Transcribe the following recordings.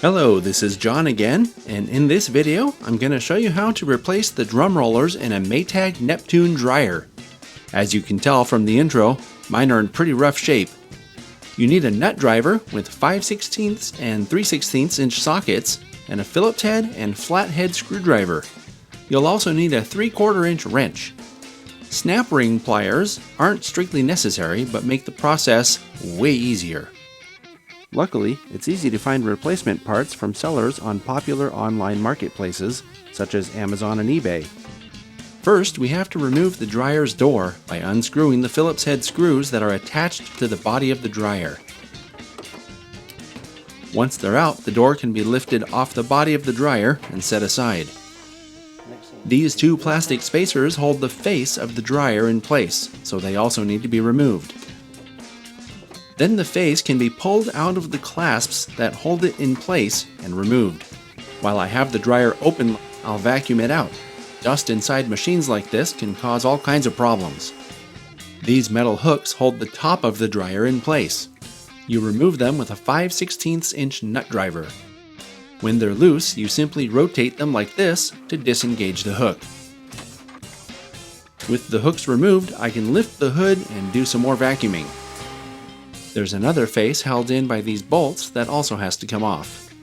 Hello, this is John again, and in this video, I'm going to show you how to replace the drum rollers in a Maytag Neptune dryer. As you can tell from the intro, mine are in pretty rough shape. You need a nut driver with 5/16 and 3/16 inch sockets, and a Phillips head and flathead screwdriver. You'll also need a 3/4 inch wrench. Snap ring pliers aren't strictly necessary, but make the process way easier. Luckily, it's easy to find replacement parts from sellers on popular online marketplaces, such as Amazon and eBay. First, we have to remove the dryer's door by unscrewing the Phillips head screws that are attached to the body of the dryer. Once they're out, the door can be lifted off the body of the dryer and set aside. These two plastic spacers hold the face of the dryer in place, so they also need to be removed. Then the face can be pulled out of the clasps that hold it in place and removed. While I have the dryer open, I'll vacuum it out. Dust inside machines like this can cause all kinds of problems. These metal hooks hold the top of the dryer in place. You remove them with a 5/16 inch nut driver. When they're loose, you simply rotate them like this to disengage the hook. With the hooks removed, I can lift the hood and do some more vacuuming. There's another face held in by these bolts that also has to come off.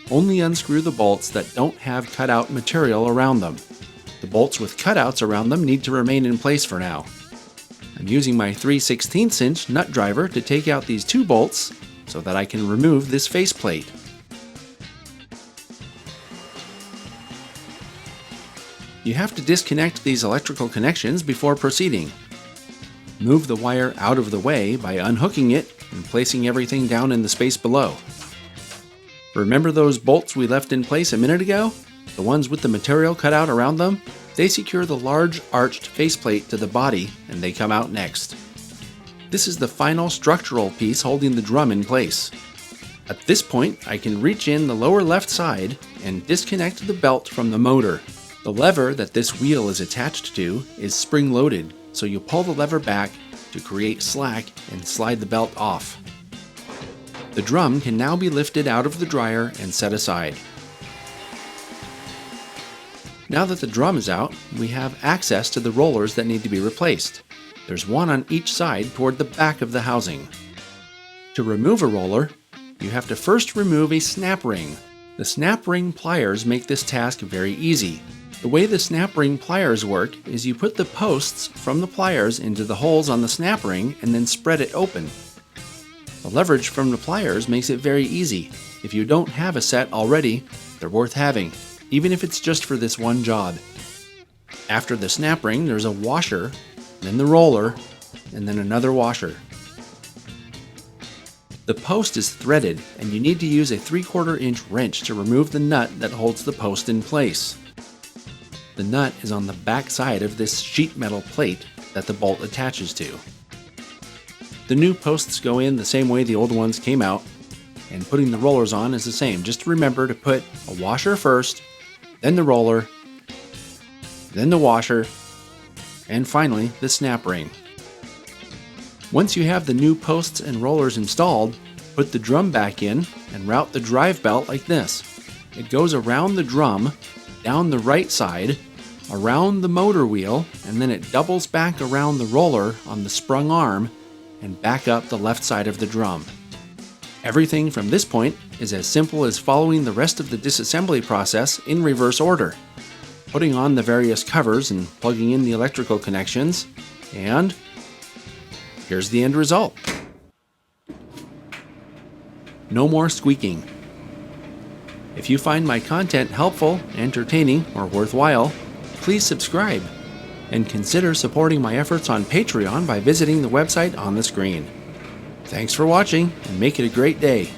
Only unscrew the bolts that don't have cutout material around them. The bolts with cutouts around them need to remain in place for now. I'm using my 3/16 inch nut driver to take out these two bolts so that I can remove this faceplate. You have to disconnect these electrical connections before proceeding. Move the wire out of the way by unhooking it and placing everything down in the space below. Remember those bolts we left in place a minute ago? The ones with the material cut out around them? They secure the large arched faceplate to the body, and they come out next. This is the final structural piece holding the drum in place. At this point, I can reach in the lower left side and disconnect the belt from the motor. The lever that this wheel is attached to is spring-loaded, so you pull the lever back to create slack and slide the belt off. The drum can now be lifted out of the dryer and set aside. Now that the drum is out, we have access to the rollers that need to be replaced. There's one on each side toward the back of the housing. To remove a roller, you have to first remove a snap ring. The snap ring pliers make this task very easy. The way the snap ring pliers work is you put the posts from the pliers into the holes on the snap ring and then spread it open. The leverage from the pliers makes it very easy. If you don't have a set already, they're worth having, even if it's just for this one job. After the snap ring, there's a washer, then the roller, and then another washer. The post is threaded, and you need to use a 3/4 inch wrench to remove the nut that holds the post in place. The nut is on the back side of this sheet metal plate that the bolt attaches to. The new posts go in the same way the old ones came out, and putting the rollers on is the same. Just remember to put a washer first, then the roller, then the washer, and finally the snap ring. Once you have the new posts and rollers installed, put the drum back in and route the drive belt like this. It goes around the drum, down the right side, around the motor wheel, and then it doubles back around the roller on the sprung arm and back up the left side of the drum. Everything from this point is as simple as following the rest of the disassembly process in reverse order. Putting on the various covers and plugging in the electrical connections, and here's the end result. No more squeaking. If you find my content helpful, entertaining, or worthwhile, please subscribe, and consider supporting my efforts on Patreon by visiting the website on the screen. Thanks for watching, and make it a great day.